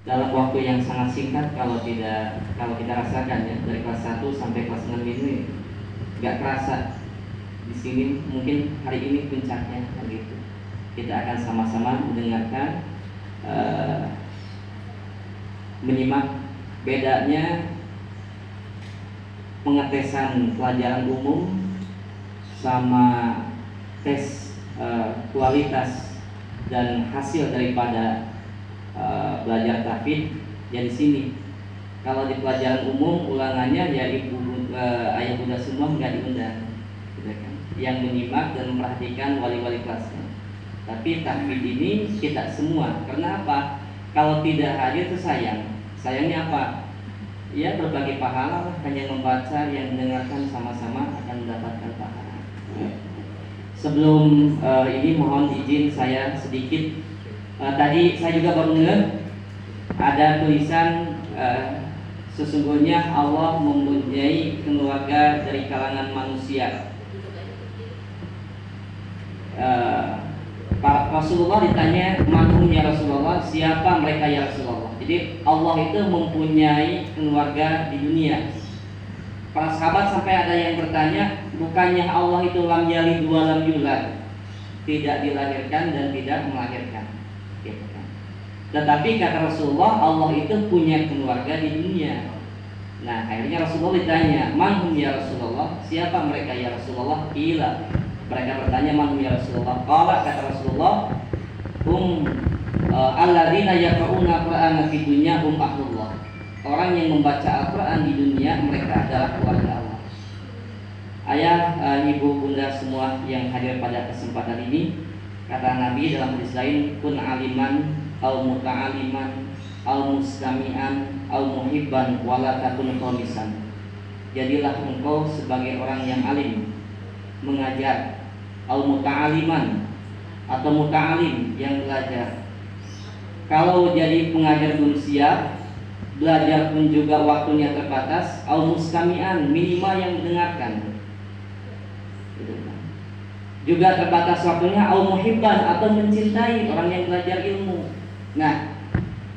dalam waktu yang sangat singkat. Kalau kita rasakan ya, dari kelas 1 sampai kelas 6 ini nggak kerasa. Di sini mungkin hari ini puncaknya begitu. Kita akan sama-sama mendengarkan, menyimak bedanya pengetesan pelajaran umum sama tes kualitas dan hasil daripada belajar tahfidz. Ya di sini kalau di pelajaran umum ulangannya ya ayah bunda semua nggak diundang, gitu kan? Yang menyimak dan memperhatikan wali-wali kelasnya. Tapi tahfidz ini kita semua. Karena apa? Kalau tidak hadir itu sayang. Sayangnya apa? Ya berbagi pahala lah. Hanya membaca, yang mendengarkan sama-sama akan mendapatkan pahala. Sebelum ini mohon izin saya sedikit. Tadi saya juga baru ngeh ada tulisan sesungguhnya Allah mempunyai keluarga dari kalangan manusia. Rasulullah ditanya, "Man ya Rasulullah?" Siapa mereka ya Rasulullah? Jadi Allah itu mempunyai keluarga di dunia. Para sahabat sampai ada yang bertanya, bukannya Allah itu lam yalid wa lam yulad, tidak dilahirkan dan tidak melahirkan, gitu kan? Tetapi kata Rasulullah, Allah itu punya keluarga di dunia. Nah akhirnya Rasulullah ditanya, "Man ya Rasulullah?" Siapa mereka ya Rasulullah? Ila, mereka bertanya, "Man ya Rasulullah?" Qala, kata Rasulullah, alladzina yaqra'una Qur'ana fid dunya hum ahlullah. Orang yang membaca Al-Qur'an di dunia, mereka adalah keluarga Allah. Ayah, ibu, bunda semua yang hadir pada kesempatan ini, kata Nabi dalam hadis lain, kun aliman au muta'aliman au mustami'an au muhibban wala takun qamisan. Jadilah engkau sebagai orang yang alim, mengajar, au muta'aliman atau muta'alim, yang belajar. Kalau jadi pengajar belum siap, belajar pun juga waktunya terbatas, au mustami'an, minimal yang mendengarkan, gitu kan. Juga terbatas waktunya, au muhibban, atau mencintai orang yang belajar ilmu. Nah,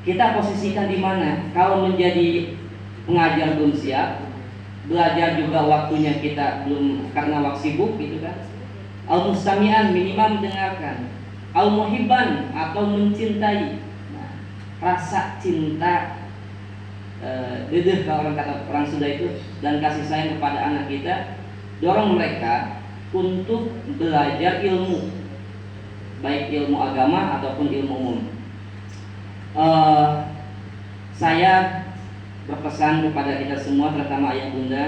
kita posisikan di mana? Kalau menjadi pengajar belum siap, belajar juga waktunya kita belum karena waktu sibuk, gitu kan. Au mustami'an, minimal mendengarkan. Au muhibban, atau mencintai. Nah, rasa cinta, dedeh kalau orang kata orang Sunda itu, dan kasih sayang kepada anak kita, dorong mereka untuk belajar ilmu, baik ilmu agama ataupun ilmu umum. Saya berpesan kepada kita semua, terutama ayah bunda,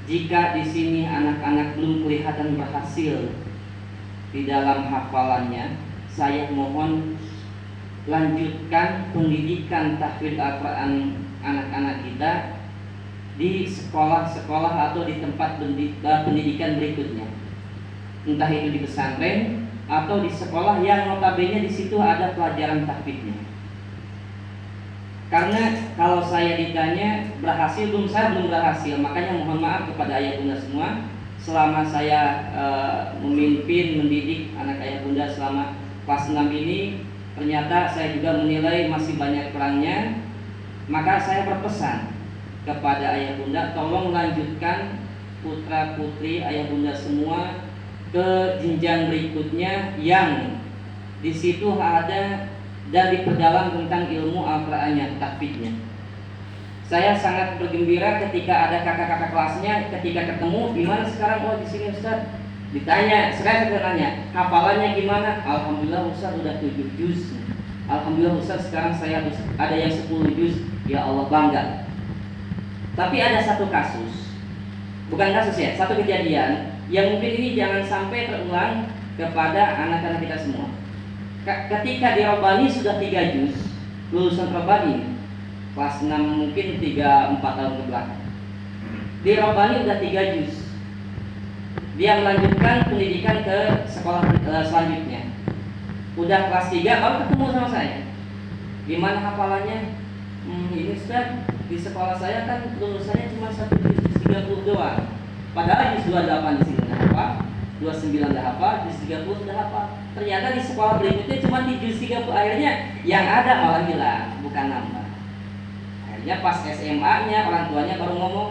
jika di sini anak-anak belum kelihatan berhasil di dalam hafalannya, saya mohon lanjutkan pendidikan tahfidz Al-Quran anak-anak kita di sekolah-sekolah atau di tempat pendidikan berikutnya, entah itu di pesantren atau di sekolah yang notabene di situ ada pelajaran tahfidznya. Karena kalau saya ditanya berhasil belum, saya belum berhasil. Makanya mohon maaf kepada ayah bunda semua, selama saya memimpin mendidik anak ayah bunda selama kelas 6 ini, ternyata saya juga menilai masih banyak kurangnya. Maka saya berpesan kepada ayah bunda, tolong lanjutkan putra putri ayah bunda semua ke jenjang berikutnya yang di situ ada dan diperdalam tentang ilmu Al-Qur'annya, tahfidznya. Saya sangat bergembira ketika ada kakak-kakak kelasnya, ketika ketemu, gimana sekarang? Oh di sini Ustaz. Ditanya, saya nanya, hafalannya gimana? Alhamdulillah Ustaz udah 7 juz. Alhamdulillah Ustaz sekarang saya ada yang 10 juz. Ya Allah, bangga. Tapi ada satu kasus, bukan kasus ya, satu kejadian yang mungkin ini jangan sampai terulang kepada anak-anak kita semua. Ketika di Rabbani sudah 3 juz, lulusan Rabbani kelas 6 mungkin 3-4 tahun ke belakang, di Rabbani udah 3 juz, dia melanjutkan pendidikan ke sekolah selanjutnya, udah kelas 3 baru ketemu sama saya. Gimana hafalannya? Ini Ustaz, di sekolah saya kan lulusannya cuma 1 juz 30 doang, padahal juz 28 di sini udah hafal, 29 udah hafal, juz 30 udah hafal. Ternyata di sekolah berikutnya cuma di juz 30, akhirnya yang ada malah hilang. Bukan Ya pas SMA-nya orang tuanya baru ngomong,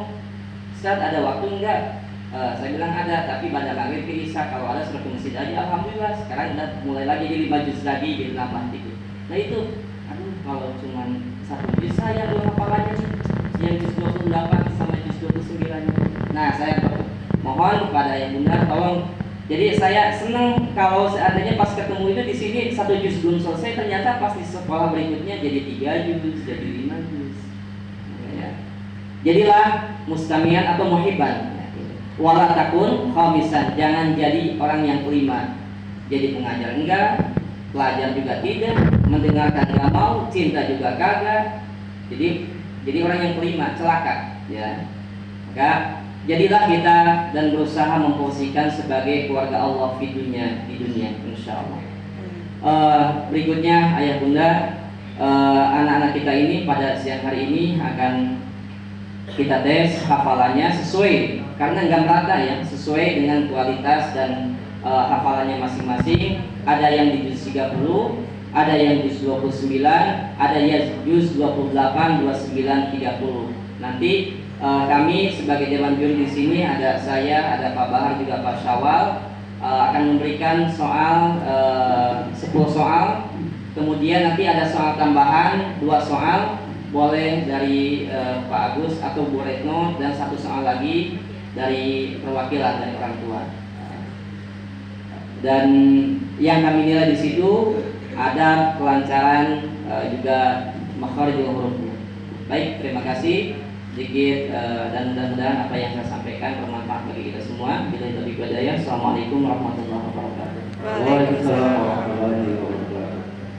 Ustaz ada waktu enggak? Saya bilang ada, tapi pada maghrib ke isya, kalau ada suruh ke masjid aja. Alhamdulillah sekarang udah mulai lagi jadi 5 juz lagi, jadi 8 gitu. Nah itu, aduh kalau cuman 1 juz saya belum hafalannya nih, yang juz 28 sama juz 29. Nah saya mohon kepada yang bunda tolong. Jadi saya senang kalau seandainya pas ketemu itu di sini 1 juz belum selesai, ternyata pas di sekolah berikutnya jadi 3 juz, jadi 5 juz. Ya. Jadilah mustamian atau muhibban. Wala takun khamisan, jangan jadi orang yang kelima. Jadi pengajar enggak, pelajar juga tidak, mendengarkan enggak mau, cinta juga kagak. Jadi orang yang kelima, celaka, ya. Maka jadilah kita dan berusaha memposisikan sebagai keluarga Allah di dunia, insya Allah. Berikutnya ayah bunda, anak-anak kita ini pada siang hari ini akan kita tes hafalannya sesuai, karena nggak merata ya, sesuai dengan kualitas dan hafalannya masing-masing. Ada yang di juz 30, ada yang juz 29, ada yang juz 28, 29, 30. Nanti kami sebagai dewan juri di sini, ada saya, ada Pak Bahar, juga Pak Syawal, akan memberikan soal 10 soal. Kemudian nanti ada soal tambahan 2 soal, boleh dari Pak Agus atau Bu Retno, dan 1 soal lagi dari perwakilan dari orang tua. Dan yang kami nilai di situ ada kelancaran juga makharijul hurufnya. Baik, terima kasih sedikit dan mudah-mudahan apa yang saya sampaikan bermanfaat bagi kita semua. Bila itu hidayah. Assalamualaikum warahmatullahi wabarakatuh. Waalaikumsalam warahmatullahi wabarakatuh.